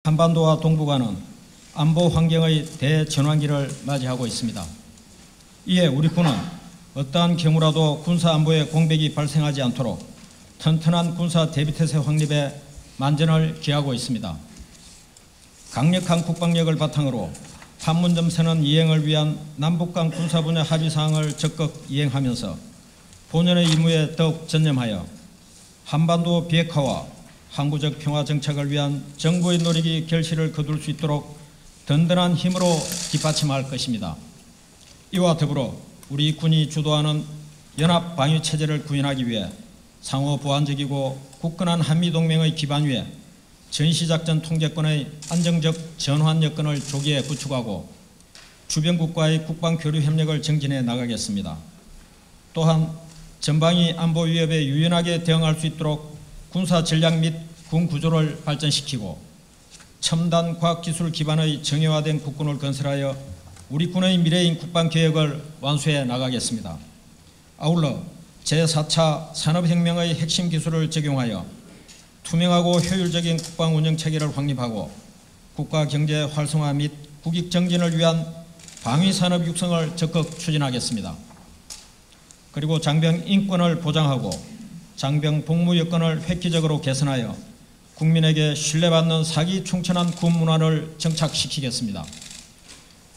한반도와 동북아는 안보 환경의 대전환기를 맞이하고 있습니다. 이에 우리 군은 어떠한 경우라도 군사안보의 공백이 발생하지 않도록 튼튼한 군사 대비태세 확립에 만전을 기하고 있습니다. 강력한 국방력을 바탕으로 판문점 선언 이행을 위한 남북간 군사 분야 합의사항을 적극 이행하면서 본연의 임무에 더욱 전념하여 한반도 비핵화와 항구적 평화 정착을 위한 정부의 노력이 결실을 거둘 수 있도록 든든한 힘으로 뒷받침할 것입니다. 이와 더불어 우리 군이 주도하는 연합 방위 체제를 구현하기 위해 상호 보완적이고 굳건한 한미동맹의 기반 위에 전시작전 통제권의 안정적 전환 여건을 조기에 구축하고 주변국과의 국방 교류 협력을 정진해 나가겠습니다. 또한 전방위 안보 위협에 유연하게 대응할 수 있도록 군사 전략 및 군 구조를 발전시키고 첨단 과학기술 기반의 정예화된 국군을 건설하여 우리 군의 미래인 국방개혁을 완수해 나가겠습니다. 아울러 제4차 산업혁명의 핵심 기술을 적용하여 투명하고 효율적인 국방 운영 체계를 확립하고 국가 경제 활성화 및 국익 정진을 위한 방위산업 육성을 적극 추진하겠습니다. 그리고 장병 인권을 보장하고 장병 복무 여건을 획기적으로 개선하여 국민에게 신뢰받는 사기 충천한 군 문화를 정착시키겠습니다.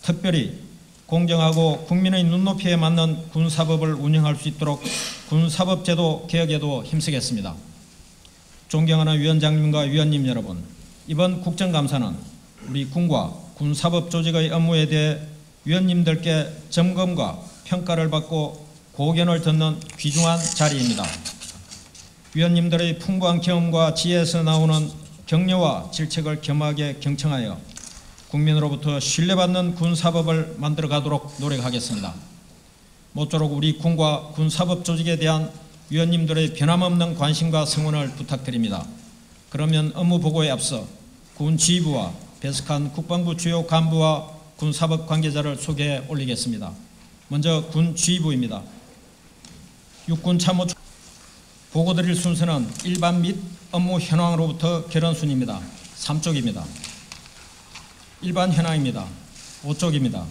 특별히 공정하고 국민의 눈높이에 맞는 군사법을 운영할 수 있도록 군사법제도 개혁에도 힘쓰겠습니다. 존경하는 위원장님과 위원님 여러분, 이번 국정감사는 우리 군과 군사법 조직의 업무에 대해 위원님들께 점검과 평가를 받고 고견을 듣는 귀중한 자리입니다. 위원님들의 풍부한 경험과 지혜에서 나오는 격려와 질책을 겸하게 경청하여 국민으로부터 신뢰받는 군사법을 만들어가도록 노력하겠습니다. 모쪼록 우리 군과 군사법 조직에 대한 위원님들의 변함없는 관심과 성원을 부탁드립니다. 그러면 업무 보고에 앞서 군 지휘부와 배석한 국방부 주요 간부와 군사법 관계자를 소개해 올리겠습니다. 먼저 군 지휘부입니다. 육군 참모 보고드릴 순서는 일반 및 업무 현황으로부터 결혼 순입니다. 3쪽입니다. 일반 현황입니다. 5쪽입니다.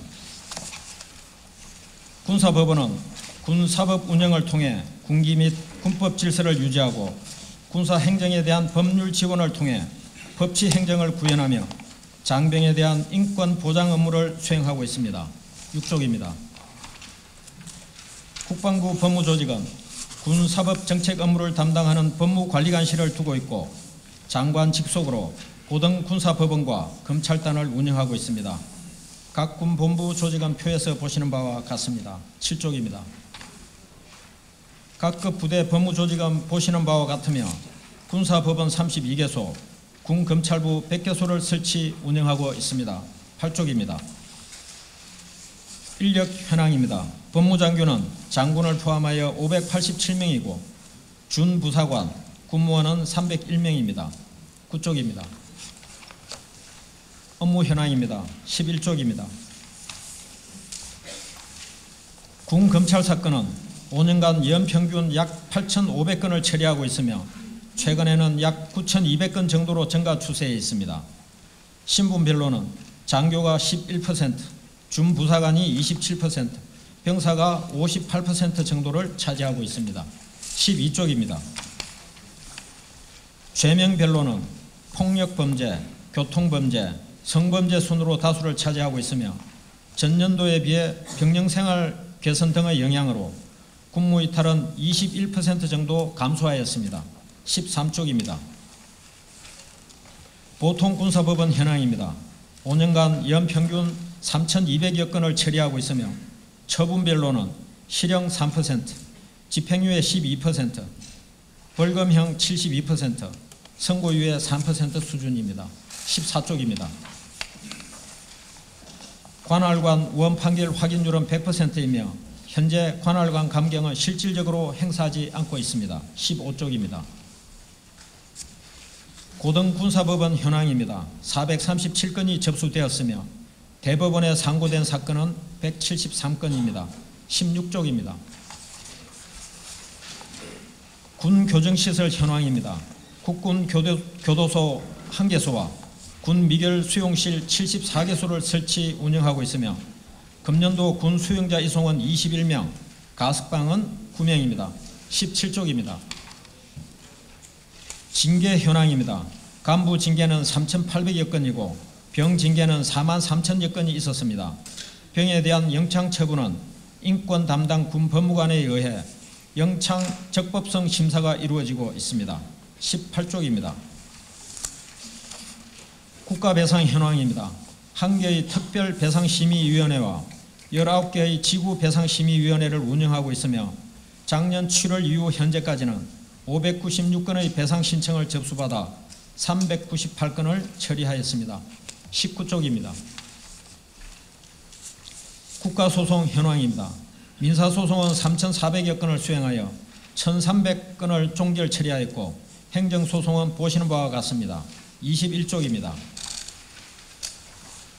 군사법원은 군사법 운영을 통해 군기 및 군법 질서를 유지하고 군사행정에 대한 법률 지원을 통해 법치 행정을 구현하며 장병에 대한 인권 보장 업무를 수행하고 있습니다. 6쪽입니다. 국방부 법무조직은 군사법 정책 업무를 담당하는 법무관리관실을 두고 있고 장관 직속으로 고등군사법원과 검찰단을 운영하고 있습니다. 각 군본부 조직은 표에서 보시는 바와 같습니다. 7쪽입니다. 각급 부대 법무조직은 보시는 바와 같으며 군사법원 32개소, 군검찰부 100개소를 설치 운영하고 있습니다. 8쪽입니다. 인력 현황입니다. 법무장교는 장군을 포함하여 587명이고 준부사관, 군무원은 301명입니다. 9쪽입니다. 업무 현황입니다. 11쪽입니다. 군검찰 사건은 5년간 연평균 약 8,500건을 처리하고 있으며 최근에는 약 9,200건 정도로 증가 추세에 있습니다. 신분별로는 장교가 11%, 준부사관이 27%, 병사가 58% 정도를 차지하고 있습니다. 12쪽입니다. 죄명별로는 폭력범죄, 교통범죄, 성범죄 순으로 다수를 차지하고 있으며 전년도에 비해 병영생활 개선 등의 영향으로 군무이탈은 21% 정도 감소하였습니다. 13쪽입니다. 보통군사법원 현황입니다. 5년간 연평균 3,200여 건을 처리하고 있으며 처분별로는 실형 3%, 집행유예 12%, 벌금형 72%, 선고유예 3% 수준입니다. 14쪽입니다. 관할관 원판결 확인율은 100%이며 현재 관할관 감경은 실질적으로 행사하지 않고 있습니다. 15쪽입니다. 고등군사법원 현황입니다. 437건이 접수되었으며 대법원에 상고된 사건은 173건입니다. 16쪽입니다. 군교정시설 현황입니다. 국군 교도소 1개소와 군 미결 수용실 74개소를 설치 운영하고 있으며 금년도 군 수용자 이송은 21명, 가석방은 9명입니다. 17쪽입니다. 징계 현황입니다. 간부 징계는 3,800여 건이고 병 징계는 4만 3천여 건이 있었습니다. 병에 대한 영창 처분은 인권 담당 군 법무관에 의해 영창 적법성 심사가 이루어지고 있습니다. 18쪽입니다. 국가배상 현황입니다. 1개의 특별배상심의위원회와 19개의 지구배상심의위원회를 운영하고 있으며 작년 7월 이후 현재까지는 596건의 배상 신청을 접수받아 398건을 처리하였습니다. 19쪽입니다. 국가소송 현황입니다. 민사소송은 3,400여 건을 수행하여 1,300건을 종결 처리하였고 행정소송은 보시는 바와 같습니다. 21쪽입니다.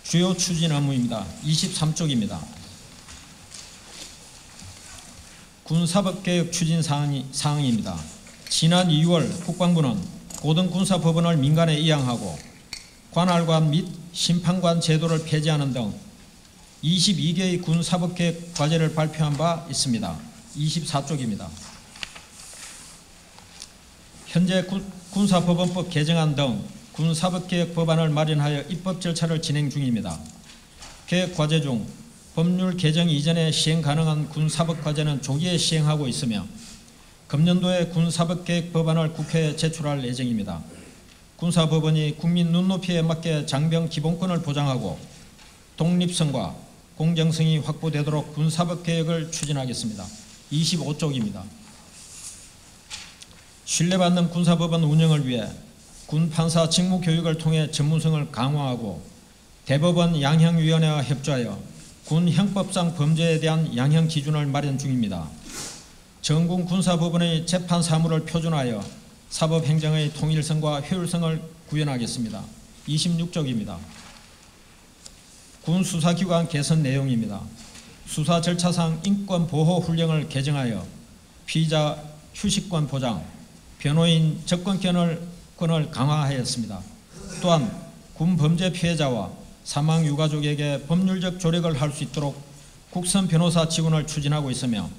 주요 추진 업무입니다. 23쪽입니다. 군사법개혁 추진 사항입니다. 지난 2월 국방부는 고등군사법원을 민간에 이양하고 관할관 및 심판관 제도를 폐지하는 등 22개의 군사법개혁 과제를 발표한 바 있습니다. 24쪽입니다. 현재 군사법원법 개정안 등 군사법개혁 법안을 마련하여 입법 절차를 진행 중입니다. 개혁 과제 중 법률 개정 이전에 시행 가능한 군사법 과제는 조기에 시행하고 있으며 금년도에 군사법개혁 법안을 국회에 제출할 예정입니다. 군사법원이 국민 눈높이에 맞게 장병 기본권을 보장하고 독립성과 공정성이 확보되도록 군사법개혁을 추진하겠습니다. 25쪽입니다. 신뢰받는 군사법원 운영을 위해 군판사 직무교육을 통해 전문성을 강화하고 대법원 양형위원회와 협조하여 군 형법상 범죄에 대한 양형 기준을 마련 중입니다. 전군 군사법원의 재판 사무를 표준화하여 사법행정의 통일성과 효율성을 구현하겠습니다. 26쪽입니다. 군 수사기관 개선 내용입니다. 수사 절차상 인권보호훈령을 개정하여 피의자 휴식권 보장, 변호인 접근권을 강화하였습니다. 또한 군 범죄 피해자와 사망 유가족에게 법률적 조력을 할 수 있도록 국선 변호사 지원을 추진하고 있으며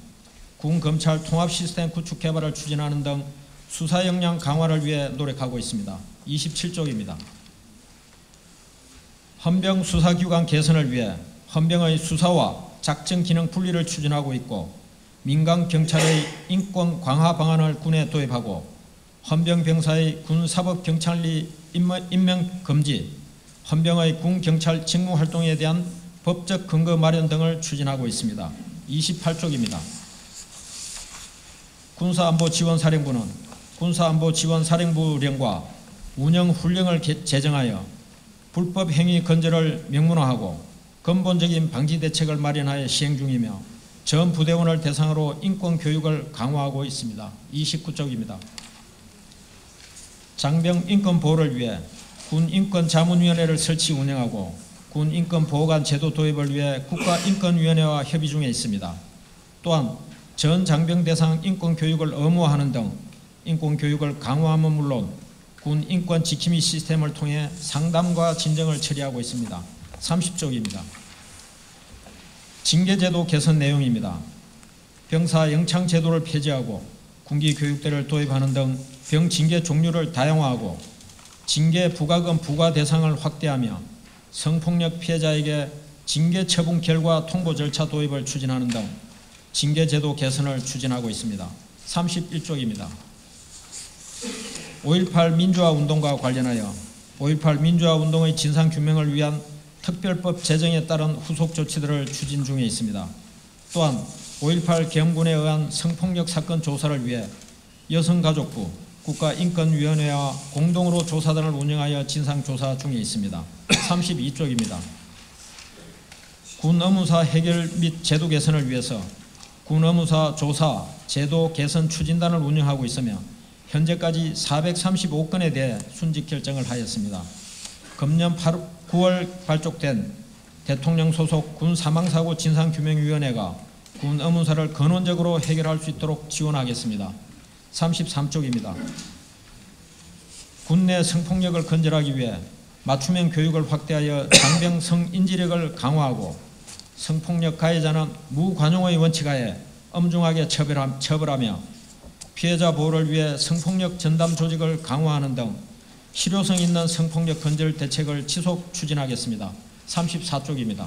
군 검찰 통합 시스템 구축 개발을 추진하는 등 수사 역량 강화를 위해 노력하고 있습니다. 27쪽입니다. 헌병 수사기관 개선을 위해 헌병의 수사와 작전 기능 분리를 추진하고 있고 민간 경찰의 인권 강화 방안을 군에 도입하고 헌병 병사의 군사법 경찰리 임명 금지, 헌병의 군 경찰 직무 활동에 대한 법적 근거 마련 등을 추진하고 있습니다. 28쪽입니다. 군사안보지원사령부는 군사안보지원사령부령과 운영훈령을 제정하여 불법 행위 건절을 명문화하고 근본적인 방지 대책을 마련하여 시행 중이며 전 부대원을 대상으로 인권교육을 강화하고 있습니다. 29쪽입니다. 장병 인권 보호를 위해 군인권자문위원회를 설치 운영하고 군인권보호관 제도 도입을 위해 국가인권위원회와 협의 중에 있습니다. 또한 전 장병 대상 인권교육을 의무화하는 등 인권교육을 강화함은 물론 군 인권 지킴이 시스템을 통해 상담과 진정을 처리하고 있습니다. 30쪽입니다. 징계제도 개선 내용입니다. 병사 영창 제도를 폐지하고 군기 교육대를 도입하는 등 병징계 종류를 다양화하고 징계 부과금 부과 대상을 확대하며 성폭력 피해자에게 징계 처분 결과 통보 절차 도입을 추진하는 등 징계제도 개선을 추진하고 있습니다. 31쪽입니다. 5.18 민주화운동과 관련하여 5.18 민주화운동의 진상규명을 위한 특별법 제정에 따른 후속 조치들을 추진 중에 있습니다. 또한 5.18 계엄군에 의한 성폭력 사건 조사를 위해 여성가족부, 국가인권위원회와 공동으로 조사단을 운영하여 진상조사 중에 있습니다. 32쪽입니다. 군 의무사 해결 및 제도 개선을 위해서 군 의무사 조사, 제도 개선 추진단을 운영하고 있으며 현재까지 435건에 대해 순직 결정을 하였습니다. 금년 9월 발족된 대통령 소속 군 사망사고 진상규명위원회가 군 의무사를 근원적으로 해결할 수 있도록 지원하겠습니다. 33쪽입니다. 군 내 성폭력을 근절하기 위해 맞춤형 교육을 확대하여 장병 성인지력을 강화하고 성폭력 가해자는 무관용의 원칙하에 엄중하게 처벌하며 피해자 보호를 위해 성폭력 전담 조직을 강화하는 등 실효성 있는 성폭력 근절 대책을 지속 추진하겠습니다. 34쪽입니다.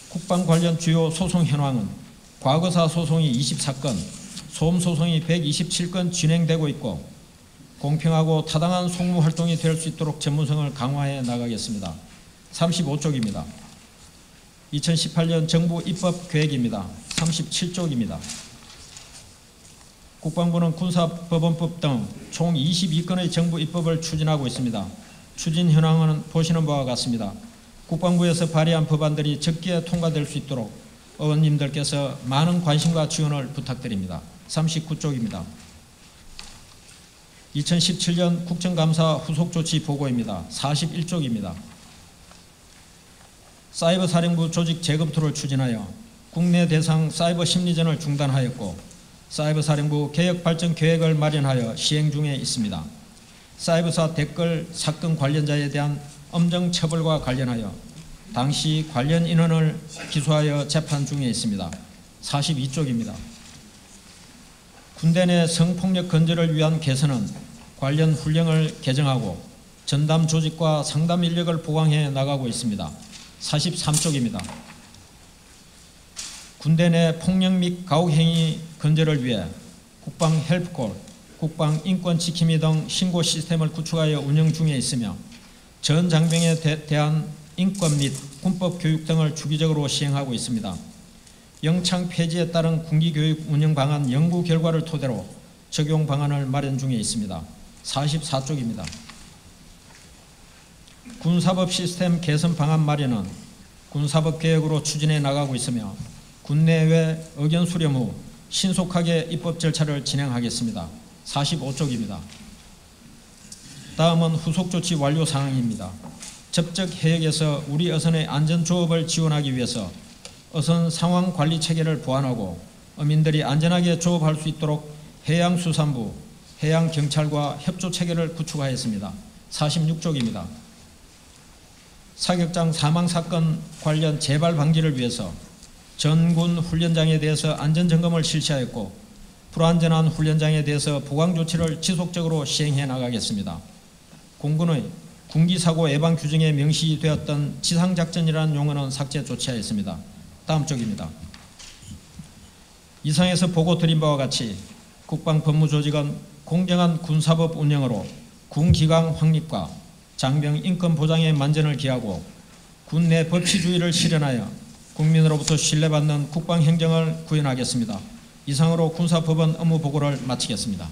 국방 관련 주요 소송 현황은 과거사 소송이 24건, 소음소송이 127건 진행되고 있고 공평하고 타당한 송무활동이 될 수 있도록 전문성을 강화해 나가겠습니다. 35쪽입니다. 2018년 정부 입법계획입니다. 37쪽입니다. 국방부는 군사법원법 등 총 22건의 정부 입법을 추진하고 있습니다. 추진 현황은 보시는 바와 같습니다. 국방부에서 발의한 법안들이 적기에 통과될 수 있도록 의원님들께서 많은 관심과 지원을 부탁드립니다. 39쪽입니다. 2017년 국정감사 후속조치 보고입니다. 41쪽입니다. 사이버사령부 조직 재검토를 추진하여 국내 대상 사이버 심리전을 중단하였고 사이버사령부 개혁발전계획을 마련하여 시행 중에 있습니다. 사이버사 댓글 사건 관련자에 대한 엄정 처벌과 관련하여 당시 관련 인원을 기소하여 재판 중에 있습니다. 42쪽입니다. 군대 내 성폭력 근절을 위한 개선은 관련 훈령을 개정하고 전담 조직과 상담 인력을 보강해 나가고 있습니다. 43쪽입니다. 군대 내 폭력 및 가혹행위 근절을 위해 국방 헬프콜, 국방 인권지킴이 등 신고 시스템을 구축하여 운영 중에 있으며 전 장병에 대한 인권 및 군법 교육 등을 주기적으로 시행하고 있습니다. 영창 폐지에 따른 군기교육 운영 방안 연구 결과를 토대로 적용 방안을 마련 중에 있습니다. 44쪽입니다. 군사법 시스템 개선 방안 마련은 군사법 개혁으로 추진해 나가고 있으며 군내외 의견 수렴 후 신속하게 입법 절차를 진행하겠습니다. 45쪽입니다. 다음은 후속조치 완료 사항입니다. 접적 해역에서 우리 어선의 안전조업을 지원하기 위해서 어선 상황관리 체계를 보완하고 어민들이 안전하게 조업할 수 있도록 해양수산부, 해양경찰과 협조체계를 구축하였습니다. 46쪽입니다. 사격장 사망사건 관련 재발 방지를 위해서 전군 훈련장에 대해서 안전점검을 실시하였고 불안전한 훈련장에 대해서 보강조치를 지속적으로 시행해 나가겠습니다. 공군의 군기사고 예방 규정에 명시되었던 지상작전이라는 용어는 삭제 조치하였습니다. 다음 쪽입니다. 이상에서 보고 드린 바와 같이 국방법무조직은 공정한 군사법 운영으로 군기강 확립과 장병 인권 보장에 만전을 기하고 군내 법치주의를 실현하여 국민으로부터 신뢰받는 국방행정을 구현하겠습니다. 이상으로 군사법원 업무 보고를 마치겠습니다.